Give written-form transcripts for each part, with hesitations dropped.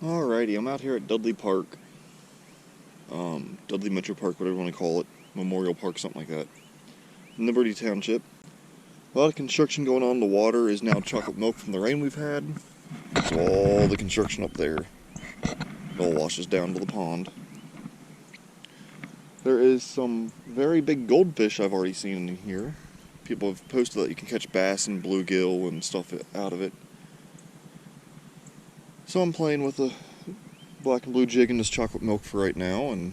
Alrighty, I'm out here at Dudley Park. Dudley Metro Park, whatever you want to call it. Memorial Park, something like that. In Liberty Township. A lot of construction going on. The water is now chocolate milk from the rain we've had. So all the construction up there, it all washes down to the pond. There is some very big goldfish I've already seen in here. People have posted that you can catch bass and bluegill and stuff out of it. So I'm playing with a black and blue jig in this chocolate milk for right now, and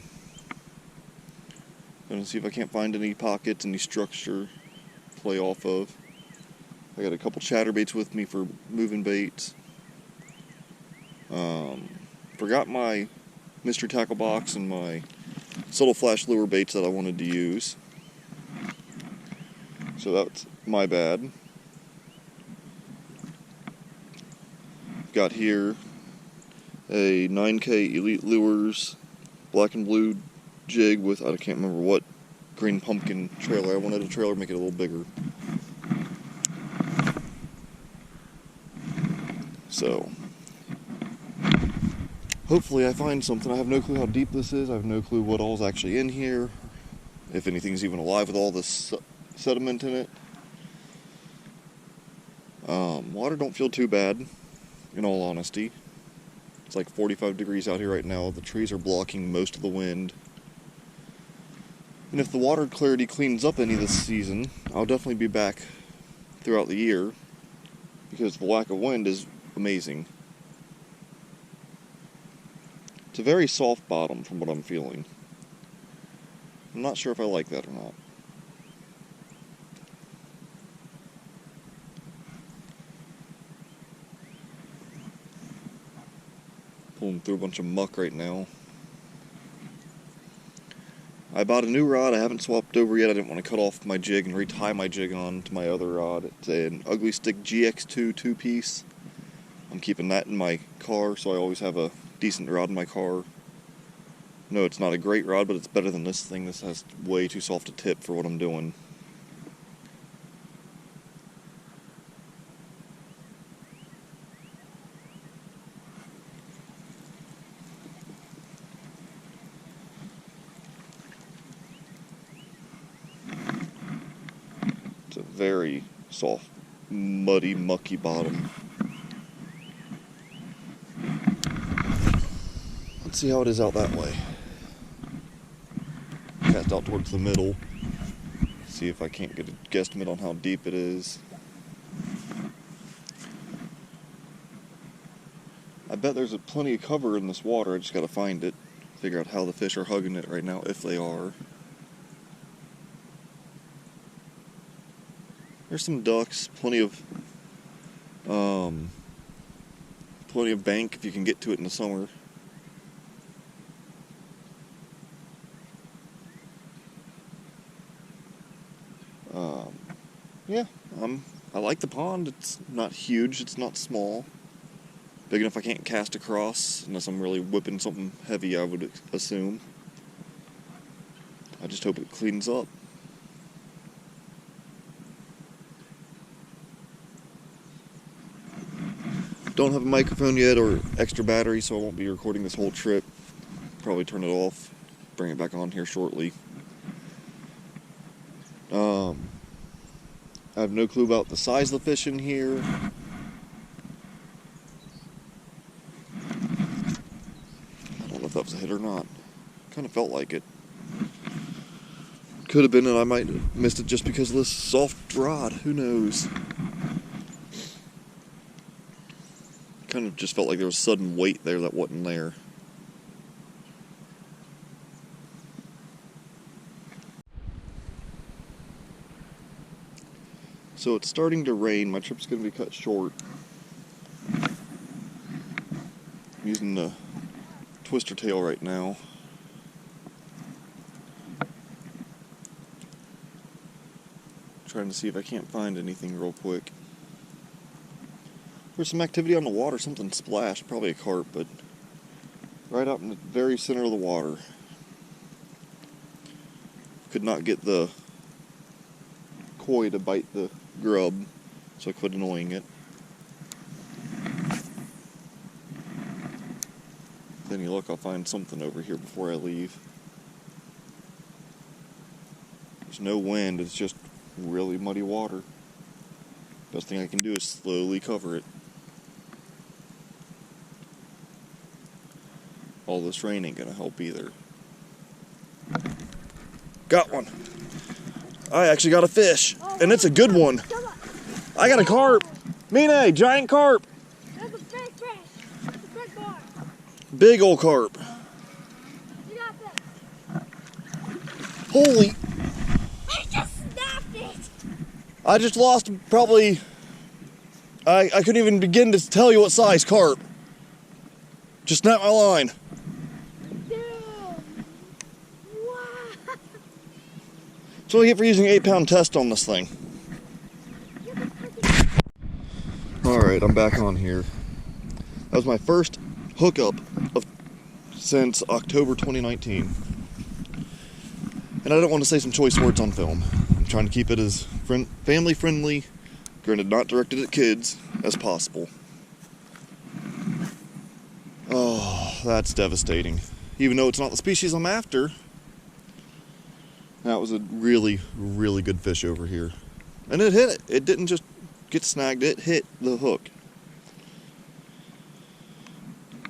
gonna see if I can't find any pockets, any structure to play off of. I got a couple chatterbaits with me for moving baits. Forgot my mystery tackle box and my subtle flash lure baits that I wanted to use. So that's my bad. Got here a 9K Elite Lures black and blue jig with, I can't remember what, green pumpkin trailer. I wanted a trailer to make it a little bigger. So, hopefully I find something. I have no clue how deep this is. I have no clue what all's actually in here. If anything's even alive with all this sediment in it. Water don't feel too bad, in all honesty. It's like 45 degrees out here right now. The trees are blocking most of the wind. And if the water clarity cleans up any this season, I'll definitely be back throughout the year, because the lack of wind is amazing. It's a very soft bottom from what I'm feeling. I'm not sure if I like that or not. Pulling through a bunch of muck right now. I bought a new rod. I haven't swapped over yet. I didn't want to cut off my jig and retie my jig on to my other rod. It's an Ugly Stick GX2 two-piece. I'm keeping that in my car, so I always have a decent rod in my car. No, it's not a great rod, but it's better than this thing. This has way too soft a tip for what I'm doing. It's a very soft, muddy, mucky bottom. Let's see how it is out that way. Cast out towards the middle. See if I can't get a guesstimate on how deep it is. I bet there's plenty of cover in this water. I just gotta find it. Figure out how the fish are hugging it right now, if they are. There's some ducks, plenty of bank if you can get to it in the summer. Yeah, I like the pond. It's not huge, it's not small. Big enough I can't cast across, unless I'm really whipping something heavy, I would assume. I just hope it cleans up. Don't have a microphone yet or extra battery, so I won't be recording this whole trip. Probably turn it off, bring it back on here shortly. I have no clue about the size of the fish in here. I don't know if that was a hit or not. Kind of felt like it. Could have been, and I might have missed it just because of this soft rod. Who knows? Kind of just felt like there was sudden weight there that wasn't there. So it's starting to rain. My trip's going to be cut short. I'm using the twister tail right now. Trying to see if I can't find anything real quick. There's some activity on the water. Something splashed. Probably a carp, but right out in the very center of the water. Could not get the koi to bite the grub, so I quit annoying it. any luck, I'll find something over here before I leave. There's no wind, it's just really muddy water. Best thing I can do is slowly cover it. All this rain ain't gonna help either. Got one. I actually got a fish, and it's a good one. I got a carp. Mine, giant carp. That's a big fish. That's a big boy. Big old carp. You got this. Holy. I just snapped it. I just lost probably, I couldn't even begin to tell you what size carp. Just snapped my line. Dude. Wow. That's what I get for using an 8-pound test on this thing. Alright, I'm back on here. That was my first hookup since October 2019. And I don't want to say some choice words on film. I'm trying to keep it as family friendly, granted not directed at kids, as possible. Oh, that's devastating. Even though it's not the species I'm after, that was a really, really good fish over here. And it hit it. It didn't just get snagged, it hit the hook.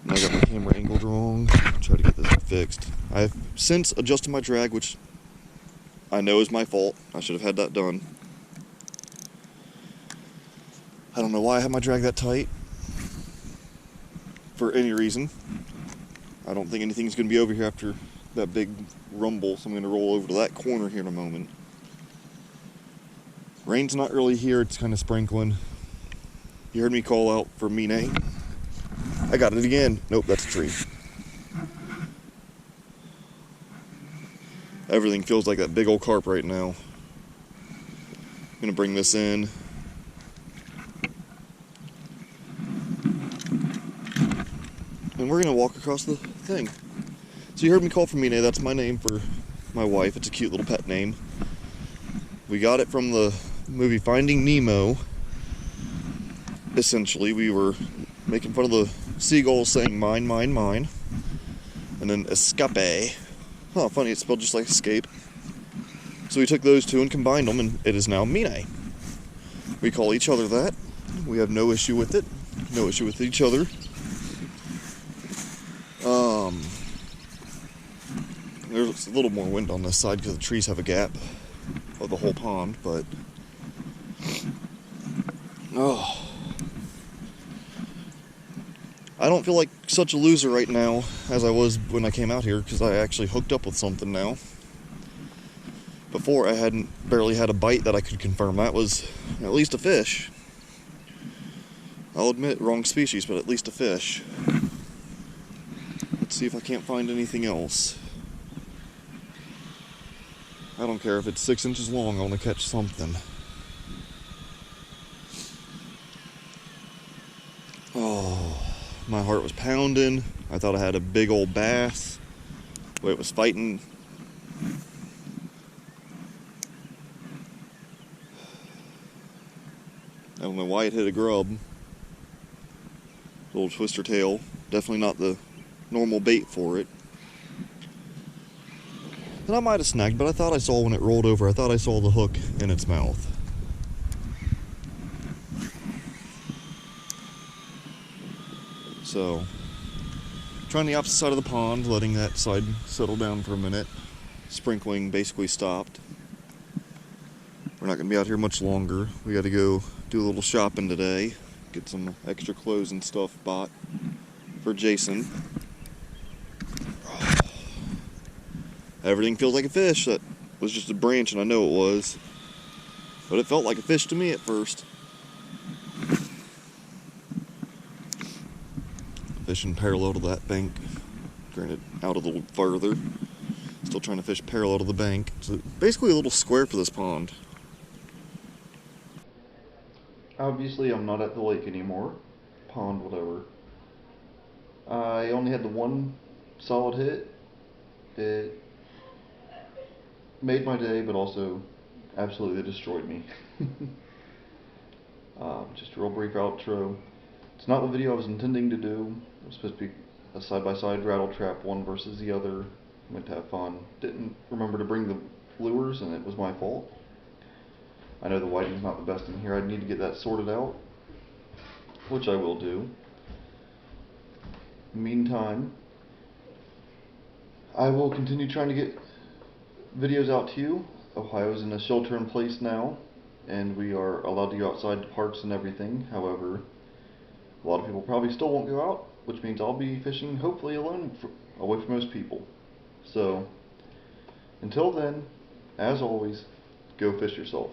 And I got my camera angled wrong. Try to get this fixed. I've since adjusted my drag, which I know is my fault. I should have had that done. I don't know why I have my drag that tight. For any reason. I don't think anything's going to be over here after that big rumble, so I'm going to roll over to that corner here in a moment. Rain's not really here, it's kind of sprinkling. You heard me call out for Mine. I got it again. Nope, that's a tree. Everything feels like that big old carp right now. I'm gonna bring this in. And we're gonna walk across the thing. So you heard me call for Mine, that's my name for my wife. It's a cute little pet name. We got it from the movie Finding Nemo. Essentially, we were making fun of the seagulls saying mine, mine, mine. And then escape. Huh, funny, it's spelled just like escape. So we took those two and combined them, and it is now Mine. We call each other that. We have no issue with it. No issue with each other. There's a little more wind on this side because the trees have a gap of the whole pond, but I don't feel like such a loser right now as I was when I came out here, because I actually hooked up with something now. Before, I barely had a bite that I could confirm that was at least a fish. I'll admit, wrong species, but at least a fish. Let's see if I can't find anything else. I don't care if it's 6 inches long, I want to catch something. Oh, my heart was pounding. I thought I had a big old bass. But it was fighting. I don't know why it hit a grub. Little twister tail. Definitely not the normal bait for it. And I might have snagged, but I thought I saw when it rolled over, I thought I saw the hook in its mouth. So, trying the opposite side of the pond, letting that side settle down for a minute. Sprinkling basically stopped. We're not going to be out here much longer. We got to go do a little shopping today. Get some extra clothes and stuff bought for Jason. Everything feels like a fish. That was just a branch, and I know it was. But it felt like a fish to me at first. Fishing parallel to that bank. Granted, out a little further. Still trying to fish parallel to the bank. It's basically a little square for this pond. Obviously, I'm not at the lake anymore. Pond, whatever. I only had the one solid hit. It made my day, but also absolutely destroyed me. Just a real brief outro. It's not the video I was intending to do. It was supposed to be a side-by-side rattle trap, one versus the other. Went to have fun. Didn't remember to bring the lures, and it was my fault. I know the whiting's not the best in here. I need to get that sorted out, which I will do. Meantime, I will continue trying to get videos out to you. Ohio's in a shelter-in-place now, and we are allowed to go outside to parks and everything. However, a lot of people probably still won't go out, which means I'll be fishing hopefully alone, away from most people. So, until then, as always, go fish yourself.